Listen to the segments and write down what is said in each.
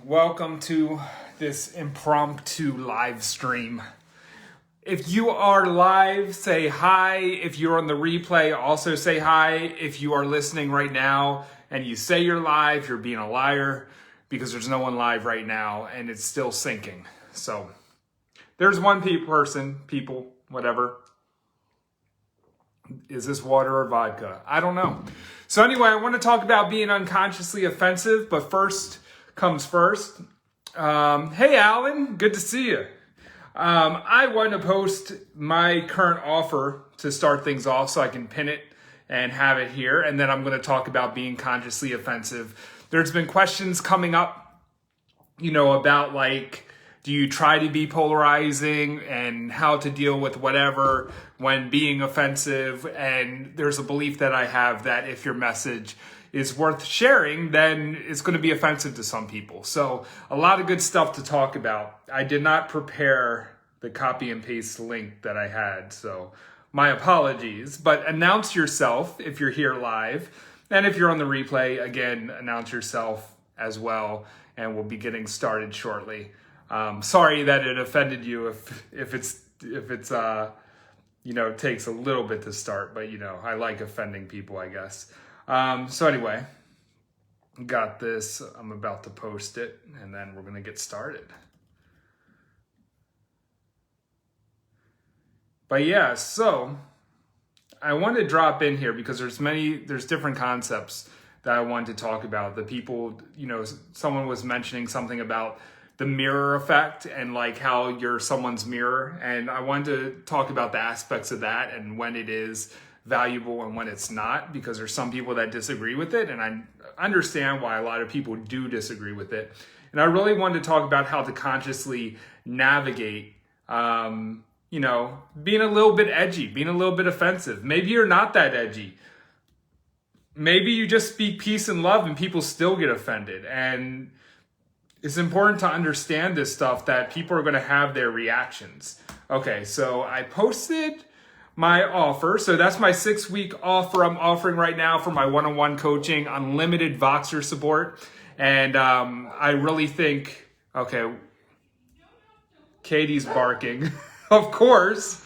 Welcome to this impromptu live stream. If you are live, say hi. If you're on the replay, also say hi. If you are listening right now and you say you're live, you're being a liar because there's no one live right now and it's still syncing. So there's one people, whatever. Is this water or vodka? I don't know. So anyway, I want to talk about being unconsciously offensive, but first comes first. Hey, Alan, good to see you. I want to post my current offer to start things off so I can pin it and have it here. And then I'm going to talk about being consciously offensive. There's been questions coming up, about do you try to be polarizing and how to deal with whatever when being offensive? And there's a belief that I have that if your message is worth sharing, then it's going to be offensive to some people. So a lot of good stuff to talk about. I did not prepare the copy and paste link that I had, so my apologies. But announce yourself if you're here live. And if you're on the replay, again, announce yourself as well. And we'll be getting started shortly. Sorry that it offended you if it's takes a little bit to start, but I like offending people, I guess. So anyway, got this. I'm about to post it and then we're going to get started. But yeah, so I want to drop in here because there's different concepts that I wanted to talk about. The people, someone was mentioning something about the mirror effect and how you're someone's mirror. And I wanted to talk about the aspects of that and when it is valuable and when it's not, because there's some people that disagree with it. And I understand why a lot of people do disagree with it. And I really wanted to talk about how to consciously navigate, being a little bit edgy, being a little bit offensive. Maybe you're not that edgy. Maybe you just speak peace and love and people still get offended. And it's important to understand this stuff that people are going to have their reactions. Okay, so I posted my offer. So that's my 6-week offer I'm offering right now for my one-on-one coaching, unlimited Voxer support. And I really think, okay, Katie's barking. Of course,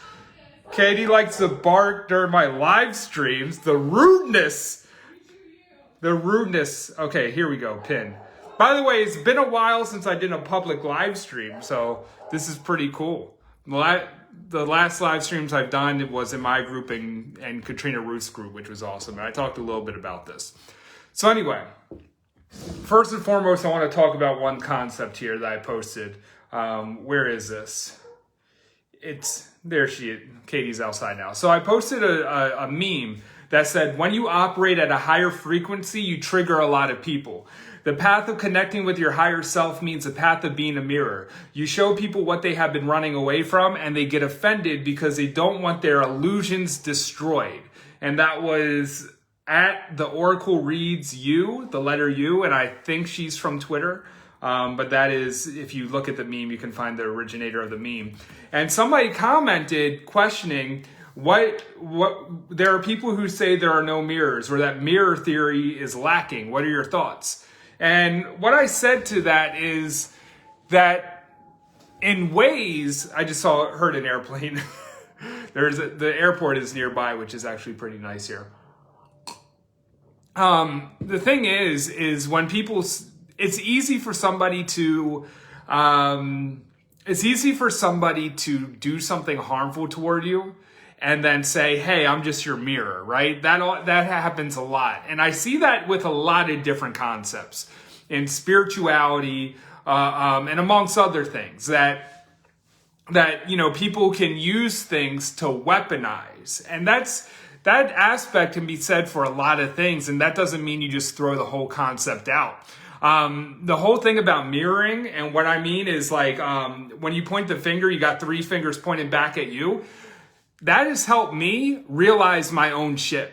Katie likes to bark during my live streams. The rudeness. Okay, here we go, pin. By the way, it's been a while since I did a public live stream, so this is pretty cool. The last live streams I've done was in my group and Katrina Ruth's group, which was awesome. And I talked a little bit about this. So anyway, first and foremost, I want to talk about one concept here that I posted. Where is this? Katie's outside now. So I posted a meme that said, when you operate at a higher frequency, you trigger a lot of people. The path of connecting with your higher self means the path of being a mirror. You show people what they have been running away from and they get offended because they don't want their illusions destroyed. And that was at the Oracle Reads You, the letter U, and I think she's from Twitter. But that is, if you look at the meme, you can find the originator of the meme. And somebody commented questioning what there are people who say there are no mirrors or that mirror theory is lacking. What are your thoughts? And what I said to that is that in ways, I just heard an airplane. The airport is nearby, which is actually pretty nice here. The thing is when people, it's easy for somebody to do something harmful toward you and then say, hey, I'm just your mirror, right? That happens a lot. And I see that with a lot of different concepts in spirituality and amongst other things that people can use things to weaponize. And that aspect can be said for a lot of things. And that doesn't mean you just throw the whole concept out. The whole thing about mirroring, and what I mean is when you point the finger, you got 3 fingers pointed back at you. That has helped me realize my own shit.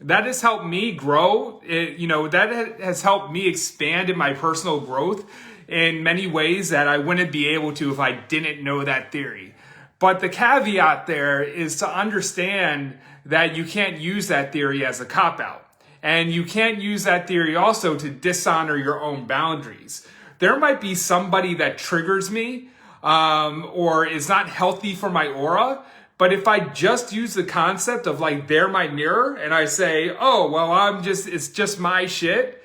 That has helped me grow. That has helped me expand in my personal growth in many ways that I wouldn't be able to if I didn't know that theory. But the caveat there is to understand that you can't use that theory as a cop-out. And you can't use that theory also to dishonor your own boundaries. there might be somebody that triggers me, or is not healthy for my aura. But if I just use the concept of like, they're my mirror, and I say, oh, well, it's just my shit,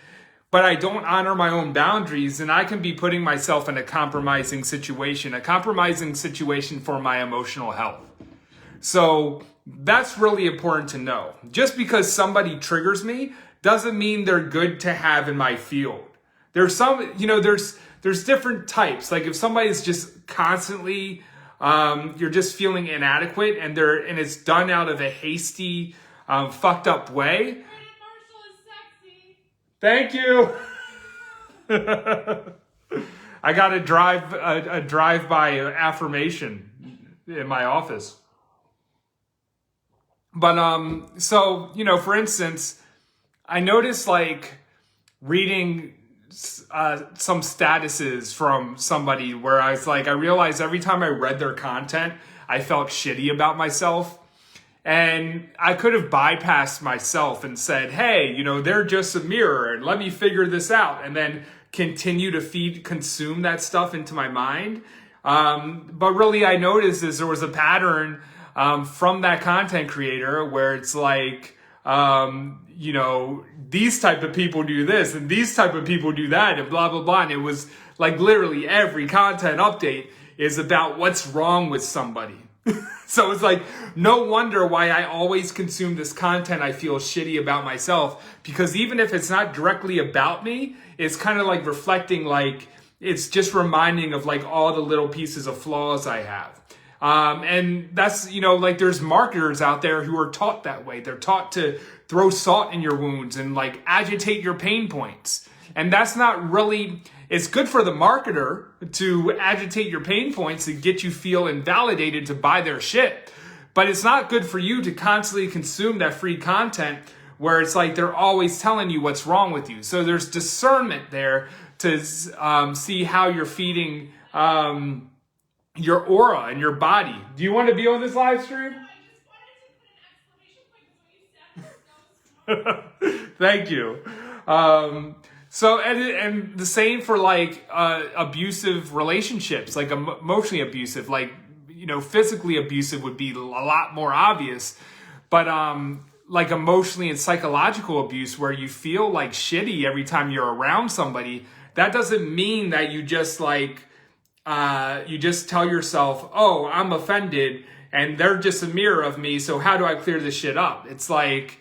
but I don't honor my own boundaries, and I can be putting myself in a compromising situation for my emotional health. So that's really important to know. Just because somebody triggers me doesn't mean they're good to have in my field. There's there's different types. Like if somebody's just constantly, you're just feeling inadequate, and it's done out of a hasty, fucked up way. Thank you. I got a drive-by affirmation in my office. But so for instance, I noticed like reading some statuses from somebody where I realized every time I read their content, I felt shitty about myself. And I could have bypassed myself and said, hey, they're just a mirror and let me figure this out. And then continue to consume that stuff into my mind. But really I noticed there was a pattern from that content creator where it's like, these type of people do this and these type of people do that and blah, blah, blah. And it was like literally every content update is about what's wrong with somebody. So it's like, no wonder why I always consume this content. I feel shitty about myself, because even if it's not directly about me, it's kind of like reflecting, like it's just reminding of like all the little pieces of flaws I have. And that's, like there's marketers out there who are taught that way. They're taught to throw salt in your wounds and like agitate your pain points. And that's not really, it's good for the marketer to agitate your pain points and get you feel invalidated to buy their shit. But it's not good for you to constantly consume that free content where it's like they're always telling you what's wrong with you. So there's discernment there to see how you're feeding your aura and your body. Do you want to be on this live stream? Thank you. So, and the same for like abusive relationships, like emotionally abusive, like, physically abusive would be a lot more obvious, but like emotionally and psychological abuse where you feel like shitty every time you're around somebody, that doesn't mean that you just like, you just tell yourself, oh, I'm offended and they're just a mirror of me, so how do I clear this shit up? It's like,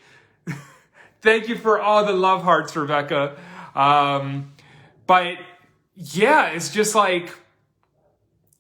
thank you for all the love hearts, Rebecca. But yeah, it's just like,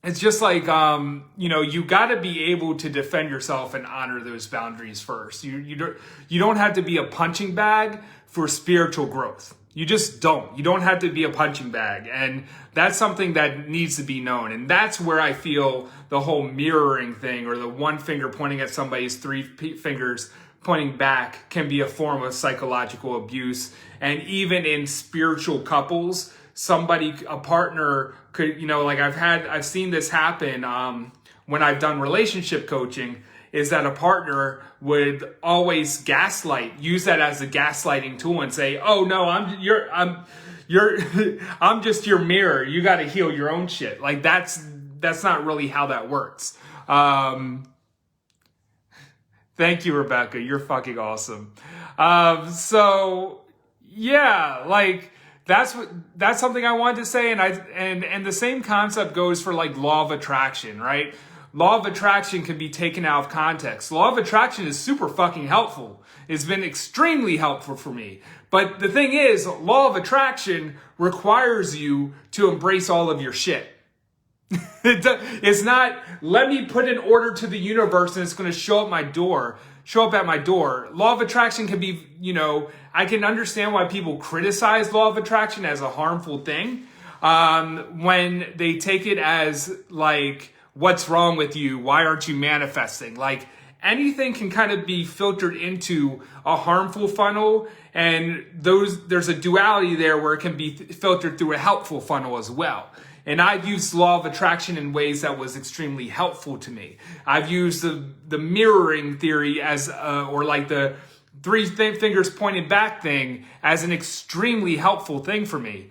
you gotta be able to defend yourself and honor those boundaries first. You don't have to be a punching bag for spiritual growth. You just don't. You don't have to be a punching bag. And that's something that needs to be known. And that's where I feel the whole mirroring thing, or the one finger pointing at somebody's three fingers pointing back, can be a form of psychological abuse. And even in spiritual couples, a partner could, like I've seen this happen when I've done relationship coaching, is that a partner would always use that as a gaslighting tool and say, oh no, I'm just your mirror. You got to heal your own shit. Like that's not really how that works. Thank you, Rebecca. You're fucking awesome. So yeah, like that's something I wanted to say. And the same concept goes for like law of attraction, right? Law of attraction can be taken out of context. Law of attraction is super fucking helpful. It's been extremely helpful for me. But the thing is, law of attraction requires you to embrace all of your shit. It's not, let me put an order to the universe and it's going to show up at my door. Law of attraction can be, I can understand why people criticize law of attraction as a harmful thing, when they take it as like, what's wrong with you? Why aren't you manifesting? Like anything can kind of be filtered into a harmful funnel, and there's a duality there where it can be filtered through a helpful funnel as well. And I've used law of attraction in ways that was extremely helpful to me. I've used the mirroring theory or like the three fingers pointed back thing as an extremely helpful thing for me.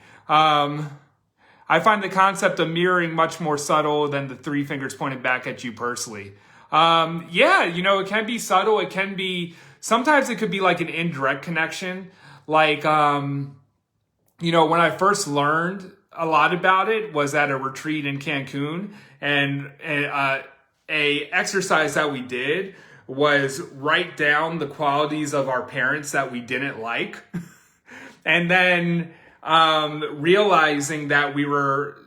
I find the concept of mirroring much more subtle than the three fingers pointed back at you personally. Yeah, it can be subtle. It can be, sometimes it could be like an indirect connection. Like, when I first learned a lot about it was at a retreat in Cancun, and a exercise that we did was write down the qualities of our parents that we didn't like. And then realizing that we were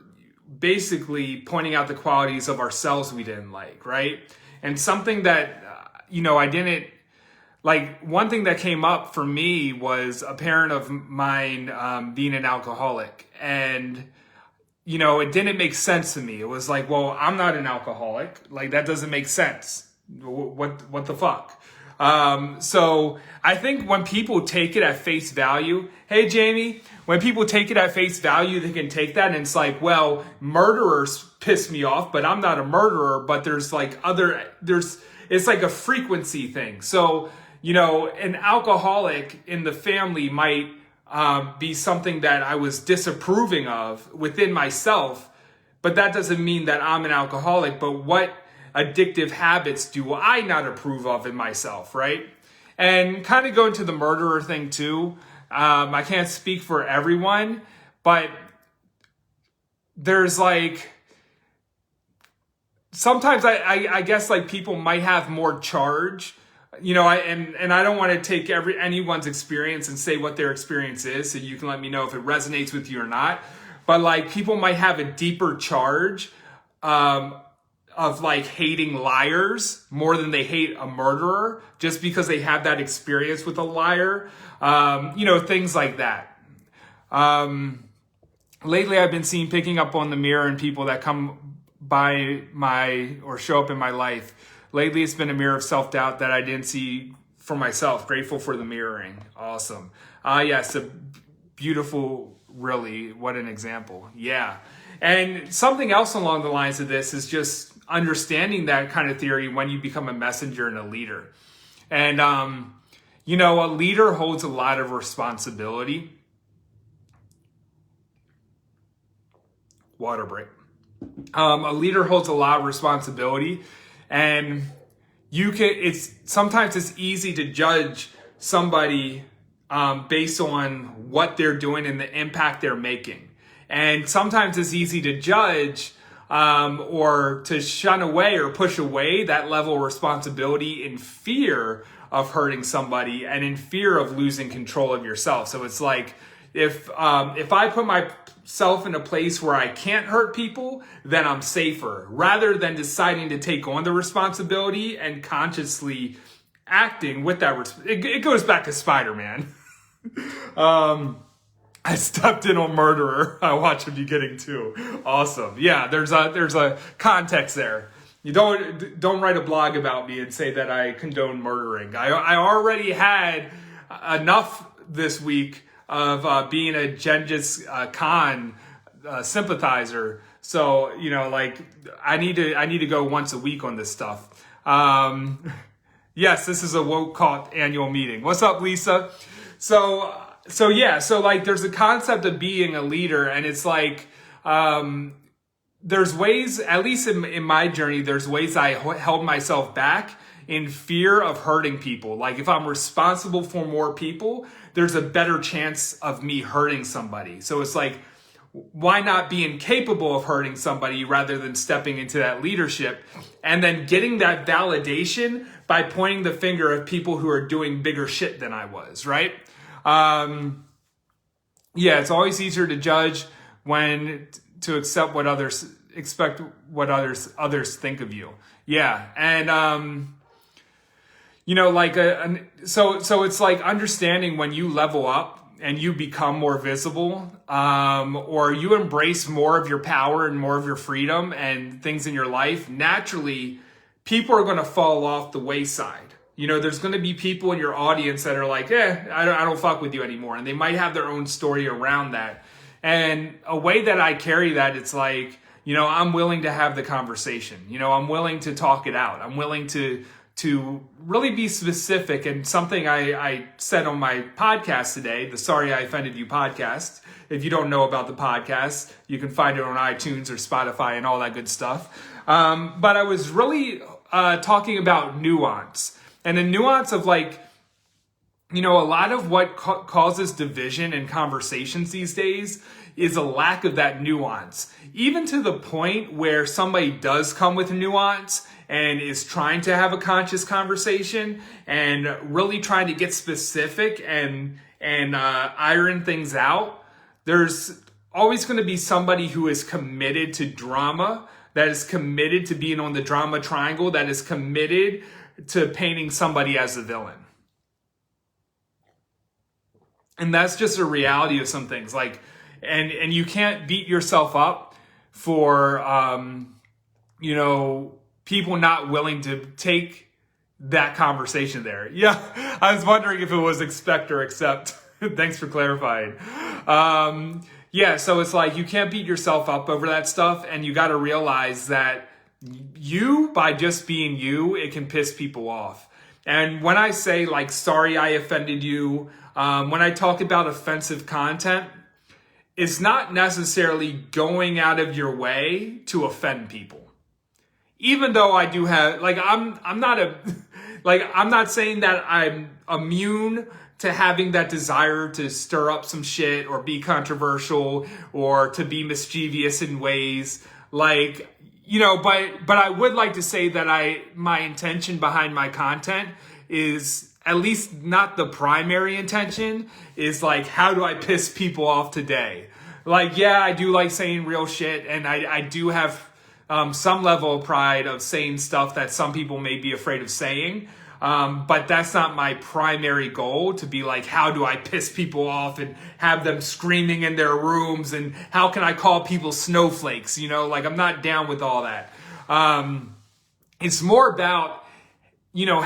basically pointing out the qualities of ourselves we didn't like, right? And something that, I didn't, like, one thing that came up for me was a parent of mine being an alcoholic. And, it didn't make sense to me. It was like, well, I'm not an alcoholic. Like, that doesn't make sense. What the fuck? So I think when people take it at face value, hey, Jamie, when people take it at face value, they can take that and it's like, well, murderers piss me off, but I'm not a murderer, but there's like it's like a frequency thing. So, an alcoholic in the family might be something that I was disapproving of within myself, but that doesn't mean that I'm an alcoholic. But what addictive habits do I not approve of in myself, right? And kind of going to the murderer thing too. I can't speak for everyone, but there's like, sometimes I guess like people might have more charge, and I don't want to take anyone's experience and say what their experience is, so you can let me know if it resonates with you or not. But like people might have a deeper charge of like hating liars more than they hate a murderer, just because they have that experience with a liar, things like that. Lately I've been picking up on the mirror in people that come by or show up in my life. Lately it's been a mirror of self-doubt that I didn't see for myself. Grateful for the mirroring. Awesome. Yes, a beautiful, really, what an example. Yeah. And something else along the lines of this is just understanding that kind of theory when you become a messenger and a leader. And, a leader holds a lot of responsibility. Water break. A leader holds a lot of responsibility, and sometimes it's easy to judge somebody based on what they're doing and the impact they're making. And sometimes it's easy to judge or to shun away or push away that level of responsibility in fear of hurting somebody and in fear of losing control of yourself. So it's like, if I put myself in a place where I can't hurt people, then I'm safer, rather than deciding to take on the responsibility and consciously acting with that. It goes back to Spider-Man. I stepped in on murderer. I watch him be getting too. Awesome. Yeah, there's a context there. You don't write a blog about me and say that I condone murdering. I already had enough this week of being a Genghis Khan sympathizer. So, I need to go once a week on this stuff. Yes, this is a woke cult annual meeting. What's up, Lisa? So there's a concept of being a leader, and it's like, there's ways, at least in my journey, there's ways I held myself back in fear of hurting people. Like if I'm responsible for more people, there's a better chance of me hurting somebody. So it's like, why not be incapable of hurting somebody rather than stepping into that leadership and then getting that validation by pointing the finger at people who are doing bigger shit than I was, right? It's always easier to judge when to accept what others expect, what others think of you. Yeah. And, so it's like understanding when you level up and you become more visible, or you embrace more of your power and more of your freedom and things in your life, naturally people are going to fall off the wayside. There's going to be people in your audience that are like, I don't fuck with you anymore. And they might have their own story around that. And a way that I carry that, it's like, I'm willing to have the conversation. I'm willing to talk it out. I'm willing to to really be specific, and something I said on my podcast today, the Sorry I Offended You podcast. If you don't know about the podcast, you can find it on iTunes or Spotify and all that good stuff. But I was really talking about nuance, and the nuance of like, you know, a lot of what causes division in conversations these days is a lack of that nuance. Even to the point where somebody does come with nuance and is trying to have a conscious conversation and really trying to get specific and iron things out, there's always going to be somebody who is committed to drama, that is committed to being on the drama triangle, that is committed to painting somebody as a villain. And that's just a reality of some things. Like, and you can't beat yourself up for, you know, people not willing to take that conversation there. Yeah, I was wondering if it was expect or accept. Thanks for clarifying. Yeah, so it's like you can't beat yourself up over that stuff, and you got to realize that you, by just being you, it can piss people off. And when I say like, sorry I offended you, when I talk about offensive content, it's not necessarily going out of your way to offend people. Even though I do have, like, I'm not saying that I'm immune to having that desire to stir up some shit or be controversial or to be mischievous in ways, like, you know, but I would like to say that my intention behind my content is, at least not the primary intention, is like, how do I piss people off today? Like, yeah, I do like saying real shit, and I do have some level of pride of saying stuff that some people may be afraid of saying. But that's not my primary goal, to be like, how do I piss people off and have them screaming in their rooms, and how can I call people snowflakes? You know, like, I'm not down with all that. It's more about, you know,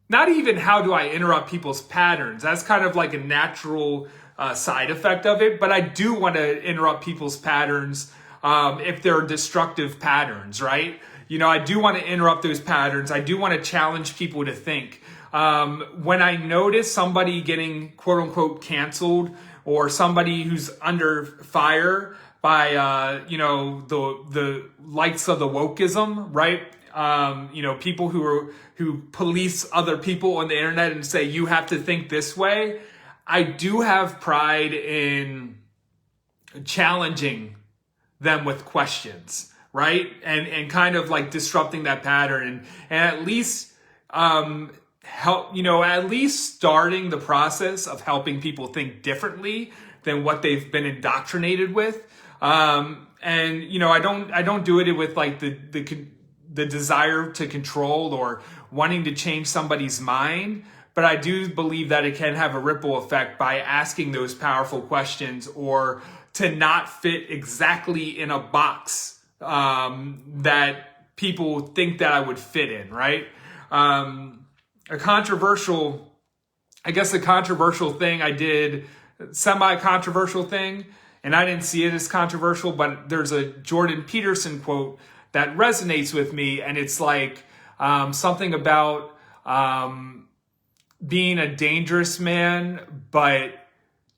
not even how do I interrupt people's patterns. That's kind of like a natural side effect of it. But I do want to interrupt people's patterns if they're destructive patterns, right? You know, I do want to interrupt those patterns. I do want to challenge people to think. When I notice somebody getting quote unquote canceled, or somebody who's under fire by, you know, the likes of the wokeism, right? You know, people who police other people on the internet and say, you have to think this way. I do have pride in challenging them with questions, right? And kind of like disrupting that pattern, and at least help, you know, at least starting the process of helping people think differently than what they've been indoctrinated with. And you know, I don't do it with like the desire to control or wanting to change somebody's mind, but I do believe that it can have a ripple effect by asking those powerful questions, or to not fit exactly in a box that people think that I would fit in, right? A controversial thing I did, semi-controversial thing, and I didn't see it as controversial, but there's a Jordan Peterson quote that resonates with me, and it's like something about being a dangerous man, but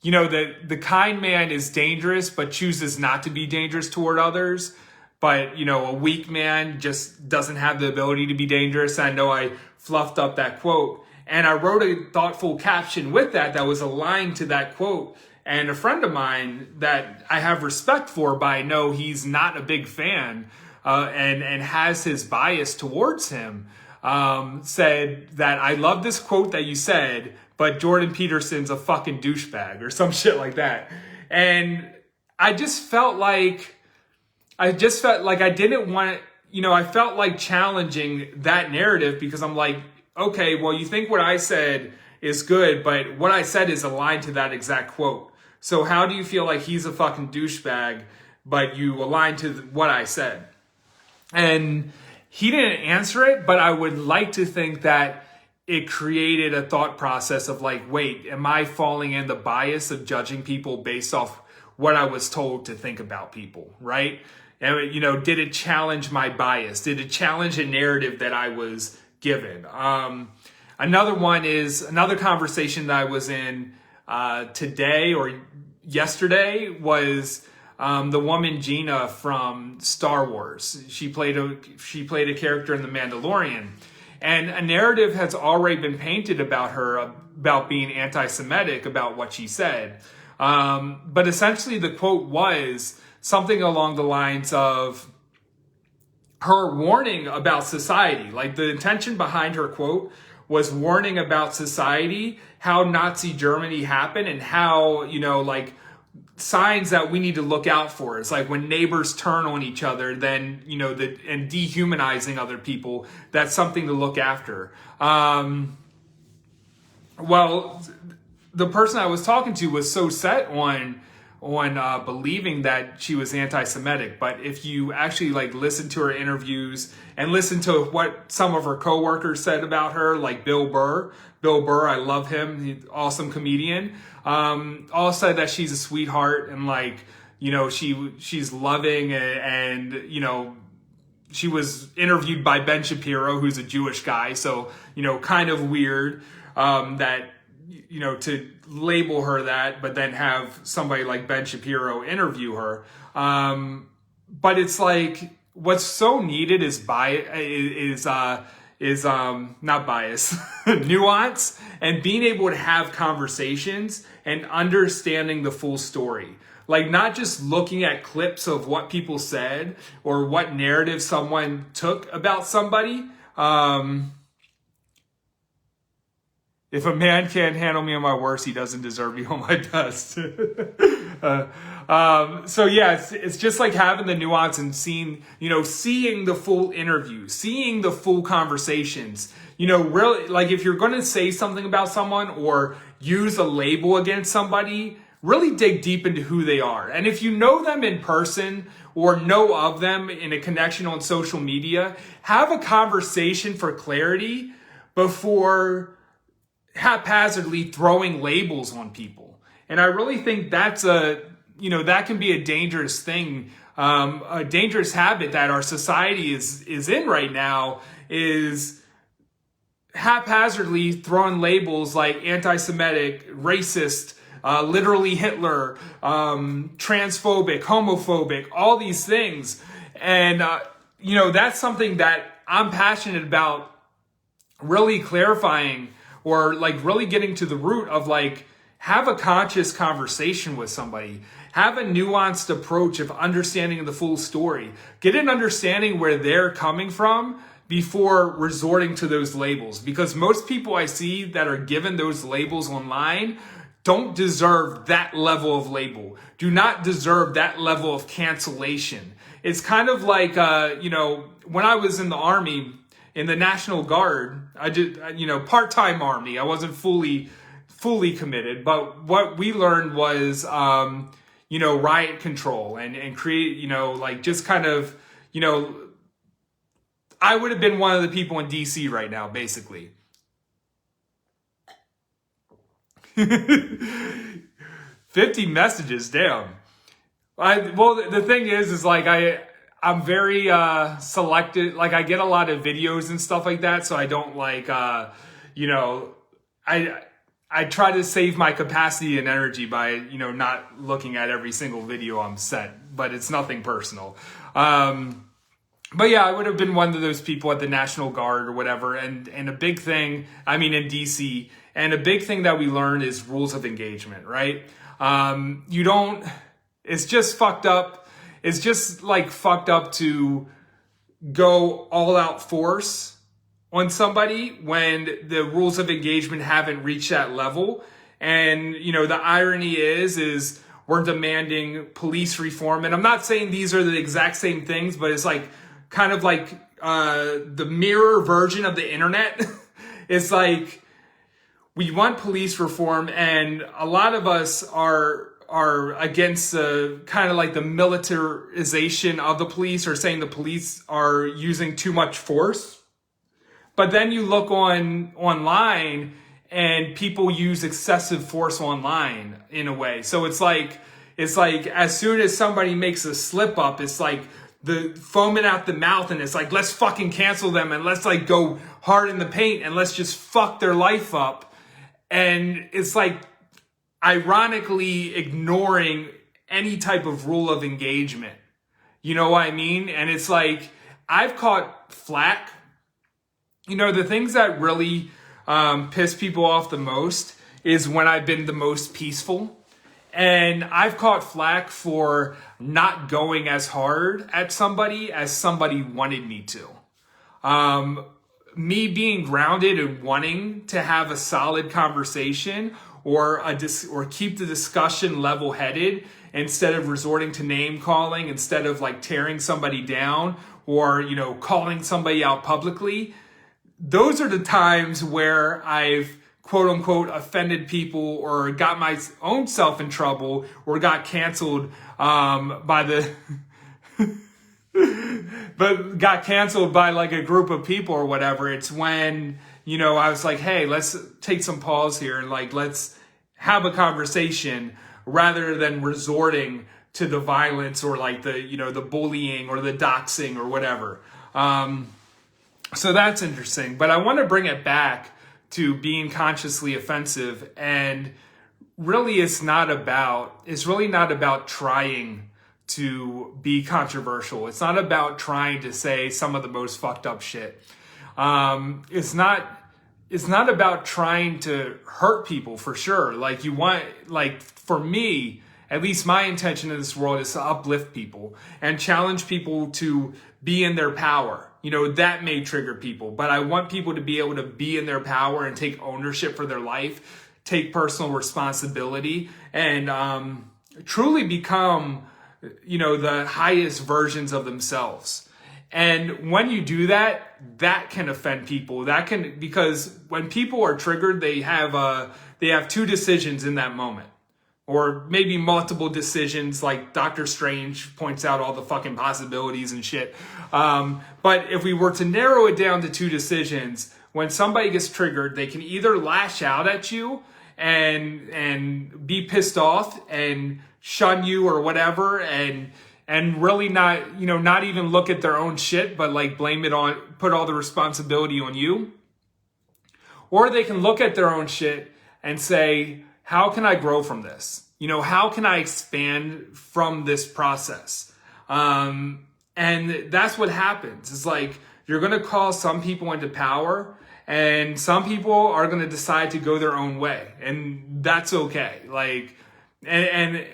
you know, the kind man is dangerous but chooses not to be dangerous toward others. But, you know, a weak man just doesn't have the ability to be dangerous. I know I fluffed up that quote, and I wrote a thoughtful caption with that was aligned to that quote. And a friend of mine that I have respect for, but I know he's not a big fan, and has his bias towards him, said that, I love this quote that you said, but Jordan Peterson's a fucking douchebag, or some shit like that. And I just felt like I didn't want, you know, I felt like challenging that narrative, because I'm like, okay, well, you think what I said is good, but what I said is aligned to that exact quote. So how do you feel like he's a fucking douchebag, but you align to what I said? And he didn't answer it, but I would like to think that it created a thought process of like, wait, am I falling in the bias of judging people based off what I was told to think about people, right? And, you know, did it challenge my bias? Did it challenge a narrative that I was given. Another one is another conversation that I was in today or yesterday was the woman Gina from Star Wars. She played a character in The Mandalorian, and a narrative has already been painted about her about being anti-Semitic about what she said. But essentially, the quote was something along the lines of her warning about society. Like, the intention behind her quote was warning about society, how Nazi Germany happened, and how, like, signs that we need to look out for. It's like when neighbors turn on each other, then, and dehumanizing other people, that's something to look after. Well, the person I was talking to was so set on believing that she was anti-Semitic, but if you actually listen to her interviews and listen to what some of her coworkers said about her, like Bill Burr, I love him, he's an awesome comedian, all said that she's a sweetheart and she's loving and she was interviewed by Ben Shapiro, who's a Jewish guy, so kind of weird that to label her that, but then have somebody like Ben Shapiro interview her. But it's like, what's so needed is not bias, nuance, and being able to have conversations and understanding the full story. Like, not just looking at clips of what people said or what narrative someone took about somebody. If a man can't handle me on my worst, he doesn't deserve me on my best. So yeah, it's just like having the nuance and seeing the full interview, seeing the full conversations. Really, like, if you're going to say something about someone or use a label against somebody, really dig deep into who they are. And if you know them in person or know of them in a connection on social media, have a conversation for clarity before haphazardly throwing labels on people. And I really think that's that can be a dangerous thing, a dangerous habit that our society is in right now, is haphazardly throwing labels like anti-Semitic, racist, literally Hitler, transphobic, homophobic, all these things. And, that's something that I'm passionate about really clarifying, or really getting to the root of have a conscious conversation with somebody, have a nuanced approach of understanding the full story, get an understanding where they're coming from before resorting to those labels. Because most people I see that are given those labels online don't deserve that level of label, do not deserve that level of cancellation. It's kind of like, when I was in the Army, in the National Guard, I did, part-time Army. I wasn't fully committed, but what we learned was, riot control and create, just kind of, I would have been one of the people in DC right now, basically. 50 messages, damn. The thing is I'm very selected. Like, I get a lot of videos and stuff like that, so I don't I try to save my capacity and energy by not looking at every single video I'm sent, but it's nothing personal. But yeah, I would have been one of those people at the National Guard or whatever, and a big thing, in DC, and a big thing that we learned is rules of engagement, right? It's just fucked up. It's just fucked up to go all out force on somebody when the rules of engagement haven't reached that level. And, the irony is we're demanding police reform. And I'm not saying these are the exact same things, but it's kind of the mirror version of the internet. It's we want police reform, and a lot of us are against kind of the militarization of the police, or saying the police are using too much force. But then you look online and people use excessive force online in a way. So it's as soon as somebody makes a slip up, it's the foaming out the mouth, and it's like, let's fucking cancel them and let's like go hard in the paint and let's just fuck their life up. And it's like ironically ignoring any type of rule of engagement. You know what I mean? And it's like, I've caught flack. You know, the things that really piss people off the most is when I've been the most peaceful. And I've caught flack for not going as hard at somebody as somebody wanted me to. Me being grounded and wanting to have a solid conversation or keep the discussion level-headed instead of resorting to name calling, instead of like tearing somebody down or, you know, calling somebody out publicly. Those are the times where I've quote unquote offended people or got my own self in trouble or got canceled by the but got canceled by like a group of people or whatever. It's when, you know, I was like, hey, let's take some pause here and like let's have a conversation rather than resorting to the violence or like the, you know, the bullying or the doxing or whatever. So that's interesting, but I want to bring it back to being consciously offensive. And really it's really not about trying to be controversial. It's not about trying to say some of the most fucked up shit. It's not about trying to hurt people for sure. Like for me, at least my intention in this world is to uplift people and challenge people to be in their power. You know, that may trigger people, but I want people to be able to be in their power and take ownership for their life, take personal responsibility, and truly become, you know, the highest versions of themselves. And when you do that, that can offend people. Because when people are triggered, they have two decisions in that moment. Or maybe multiple decisions, like Doctor Strange points out all the fucking possibilities and shit. But if we were to narrow it down to two decisions, when somebody gets triggered, they can either lash out at you and be pissed off and shun you or whatever, and really not, you know, not even look at their own shit, but like put all the responsibility on you. Or they can look at their own shit and say, how can I grow from this? You know, how can I expand from this process? And that's what happens. It's like, you're going to call some people into power and some people are going to decide to go their own way. And that's okay. Like, and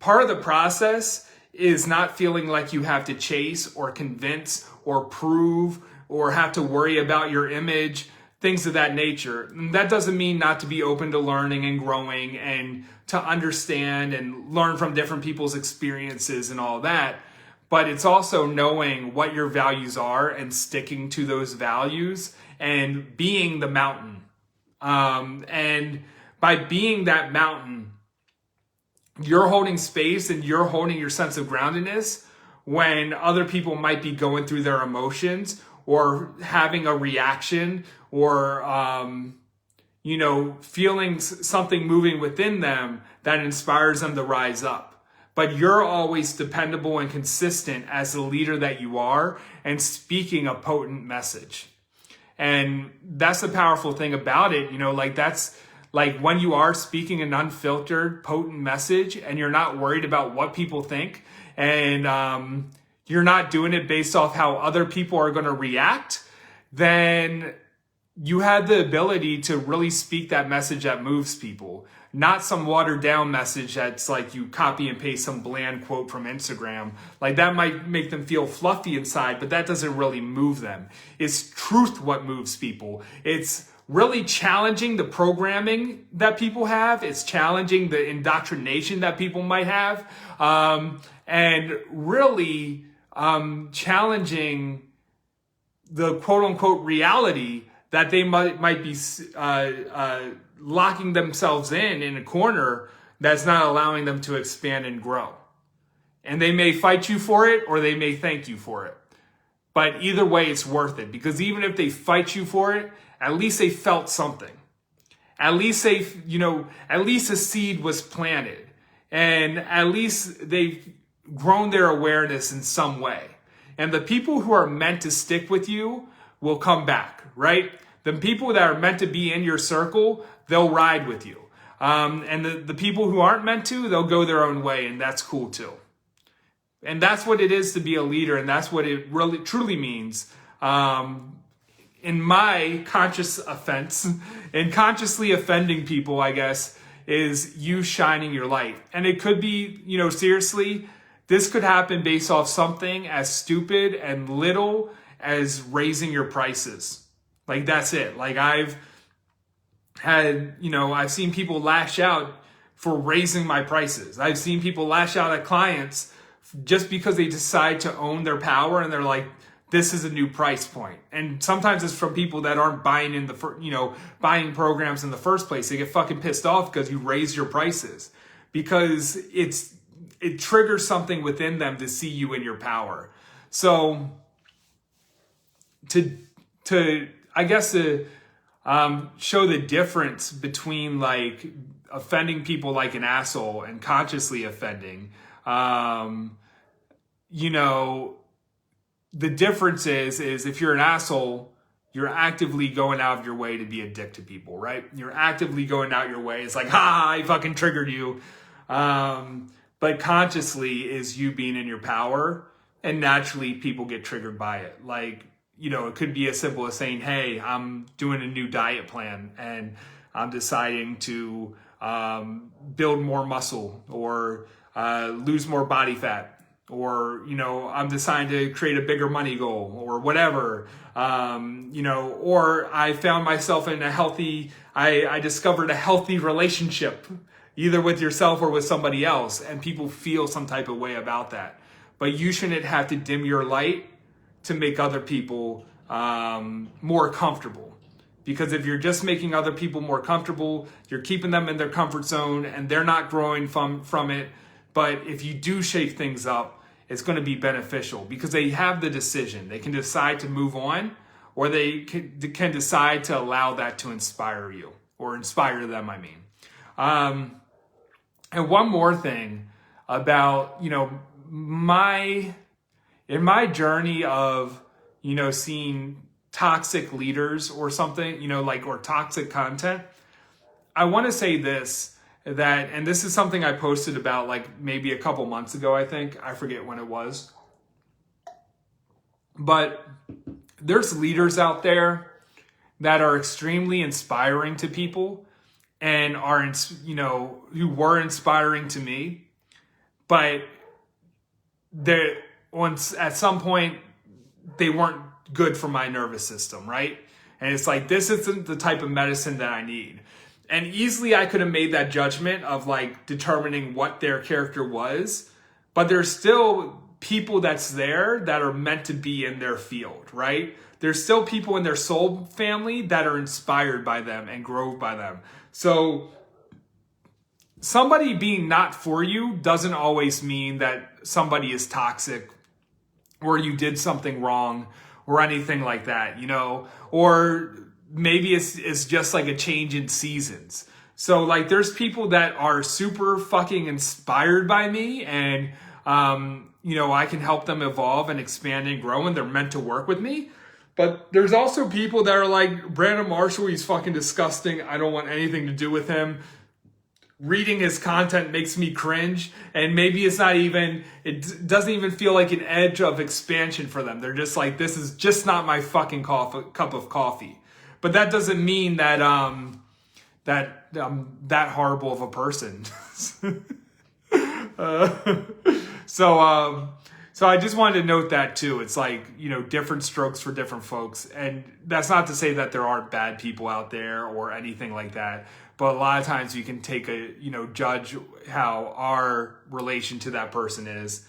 part of the process is not feeling like you have to chase or convince or prove or have to worry about your image, things of that nature. And that doesn't mean not to be open to learning and growing and to understand and learn from different people's experiences and all that. But it's also knowing what your values are and sticking to those values and being the mountain. And by being that mountain, you're holding space and you're holding your sense of groundedness when other people might be going through their emotions or having a reaction or, you know, feeling something moving within them that inspires them to rise up. But you're always dependable and consistent as the leader that you are and speaking a potent message. And that's the powerful thing about it. You know, like that's like when you are speaking an unfiltered, potent message and you're not worried about what people think and you're not doing it based off how other people are going to react, then you have the ability to really speak that message that moves people. Not some watered down message that's like you copy and paste some bland quote from Instagram. Like that might make them feel fluffy inside, but that doesn't really move them. It's truth what moves people. It's really challenging the programming that people have. It's challenging the indoctrination that people might have. And really challenging the quote unquote reality that they might be locking themselves in a corner that's not allowing them to expand and grow. And they may fight you for it or they may thank you for it. But either way, it's worth it, because even if they fight you for it, at least they felt something. At least at least a seed was planted, and at least they've grown their awareness in some way. And the people who are meant to stick with you will come back, right? The people that are meant to be in your circle, they'll ride with you. And the people who aren't meant to, they'll go their own way, and that's cool too. And that's what it is to be a leader, and that's what it really truly means. In my conscious offense, and consciously offending people, I guess, is you shining your light. And it could be, seriously, this could happen based off something as stupid and little as raising your prices. Like, that's it. Like, I've seen people lash out for raising my prices. I've seen people lash out at clients just because they decide to own their power, and they're like, this is a new price point. And sometimes it's from people that aren't buying buying programs in the first place. They get fucking pissed off because you raise your prices, because it triggers something within them to see you in your power. So to show the difference between like offending people like an asshole and consciously offending, the difference is if you're an asshole, you're actively going out of your way to be a dick to people, right? You're actively going out your way. It's like, I fucking triggered you. But consciously is you being in your power, and naturally people get triggered by it. Like, it could be as simple as saying, hey, I'm doing a new diet plan and I'm deciding to build more muscle or lose more body fat. Or, I'm deciding to create a bigger money goal or whatever, or I found myself in I discovered a healthy relationship, either with yourself or with somebody else, and people feel some type of way about that. But you shouldn't have to dim your light to make other people more comfortable. Because if you're just making other people more comfortable, you're keeping them in their comfort zone and they're not growing from it. But if you do shake things up, it's going to be beneficial because they have the decision. They can decide to move on, or they can decide to allow that to inspire you, or inspire them, I mean. And one more thing about, in my journey of, seeing toxic leaders or something, or toxic content, I want to say this. And this is something I posted about like maybe a couple months ago, I think. I forget when it was. But there's leaders out there that are extremely inspiring to people and are, who were inspiring to me. But at some point, they weren't good for my nervous system, right? And it's like, this isn't the type of medicine that I need. And easily I could have made that judgment of like determining what their character was, but there's still people that's there that are meant to be in their field, right? There's still people in their soul family that are inspired by them and grow by them. So somebody being not for you doesn't always mean that somebody is toxic or you did something wrong or anything like that, or maybe it's just like a change in seasons. So like there's people that are super fucking inspired by me and, I can help them evolve and expand and grow and they're meant to work with me. But there's also people that are like, Brandon Marshall, he's fucking disgusting. I don't want anything to do with him. Reading his content makes me cringe. And maybe it doesn't even feel like an edge of expansion for them. They're just like, this is just not my fucking cup of coffee. But that doesn't mean that that I'm that horrible of a person. So I just wanted to note that too. It's like, different strokes for different folks. And that's not to say that there aren't bad people out there or anything like that. But a lot of times you can take judge how our relation to that person is.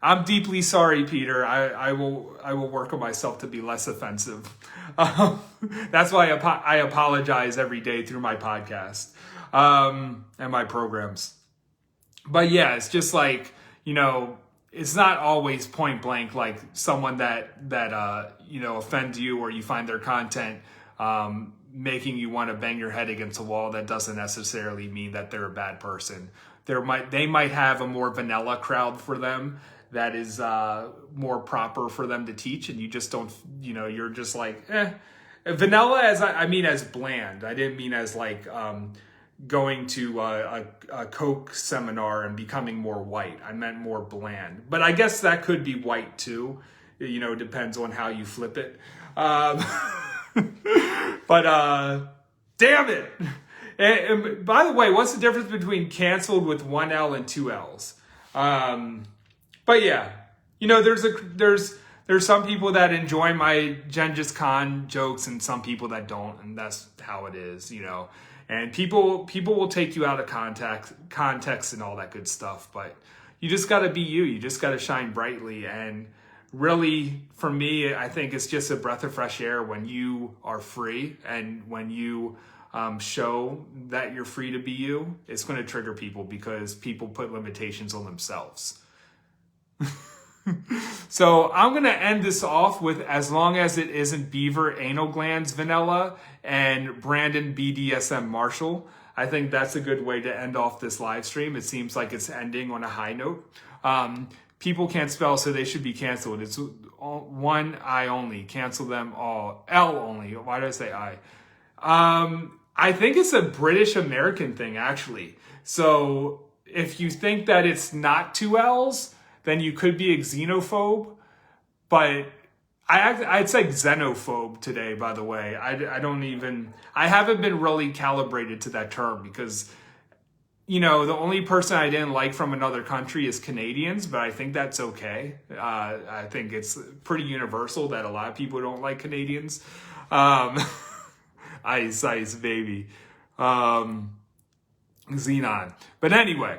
I'm deeply sorry, Peter. I will work on myself to be less offensive. That's why I apologize every day through my podcast and my programs. But yeah, it's just like, it's not always point blank like someone that offends you or you find their content making you want to bang your head against a wall. That doesn't necessarily mean that they're a bad person. They might have a more vanilla crowd for them that is more proper for them to teach, and you just don't, you're just like, Vanilla I mean as bland. I didn't mean as like going to a Coke seminar and becoming more white. I meant more bland. But I guess that could be white too. Depends on how you flip it. But damn it. And by the way, what's the difference between canceled with 1 L and 2 L's? But yeah, there's some people that enjoy my Genghis Khan jokes and some people that don't, and that's how it is, And people will take you out of context and all that good stuff, but you just got to be you. You just got to shine brightly. And really, for me, I think it's just a breath of fresh air when you are free and when you show that you're free to be you. It's going to trigger people because people put limitations on themselves. So I'm going to end this off with as long as it isn't Beaver Anal Glands Vanilla and Brandon BDSM Marshall. I think that's a good way to end off this live stream. It seems like it's ending on a high note. People can't spell, so they should be canceled. It's one I only. Cancel them all. L only. Why did I say I? I think it's a British American thing, actually. So if you think that it's not 2 L's, then you could be a xenophobe. But I'd say xenophobe today, by the way. I haven't been really calibrated to that term because, the only person I didn't like from another country is Canadians, but I think that's okay. I think it's pretty universal that a lot of people don't like Canadians. Ice, baby. Xenon. But anyway,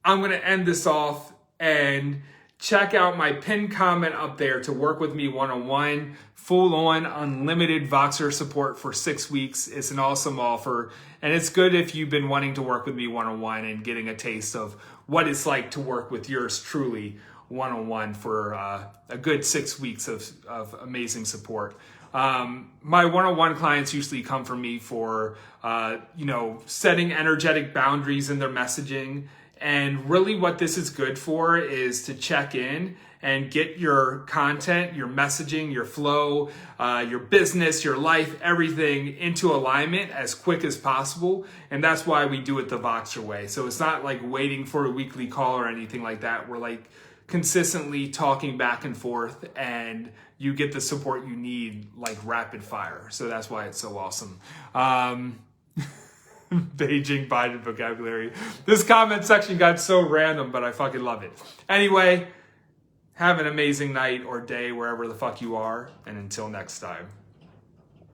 I'm going to end this off and check out my pinned comment up there to work with me one-on-one, full-on unlimited Voxer support for 6 weeks. It's an awesome offer, and it's good if you've been wanting to work with me one-on-one and getting a taste of what it's like to work with yours truly one-on-one for a good 6 weeks of amazing support. My one-on-one clients usually come from me for, setting energetic boundaries in their messaging. And really what this is good for is to check in and get your content, your messaging, your flow, your business, your life, everything into alignment as quick as possible. And that's why we do it the Voxer way. So it's not like waiting for a weekly call or anything like that. We're like consistently talking back and forth, and you get the support you need like rapid fire. So that's why it's so awesome. Beijing Biden vocabulary. This comment section got so random, but I fucking love it. Anyway, have an amazing night or day wherever the fuck you are, and until next time.